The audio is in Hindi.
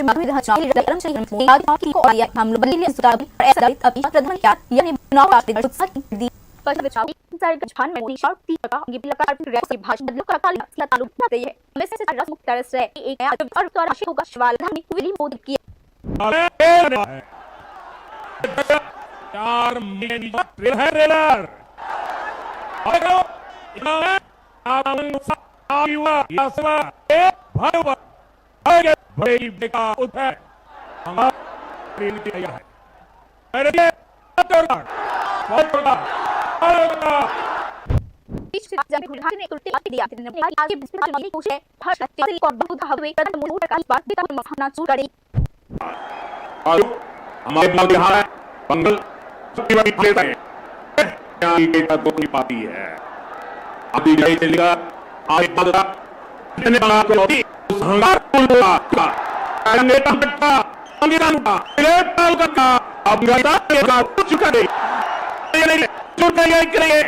मागणी विधानसभा कर्मचारी की को आया हम लोग बदली सुधार ऐसा अभी प्रधान क्या यानी चुनाव आते हैं उत्साह दी पश्चिम विचार सरकार में मोदी शक्ति का ये लकार से भाषण बदलो का काल इसला तालुक ना है हमें से रस मुक्त तरह से एक और तो राशि होगा सवाल हमने विली मोदी की 4 मिनट ट्रेलर हमारे पंगल सबकी बड़ी लेता है तो नहीं पाती है अभी नहीं चलेगा आज बदला मैंने बना को उस हंगार का नेता बेटा अंगिरान का लेटाल का अब गया का कुछ करे नहीं छोड़ गया करेंगे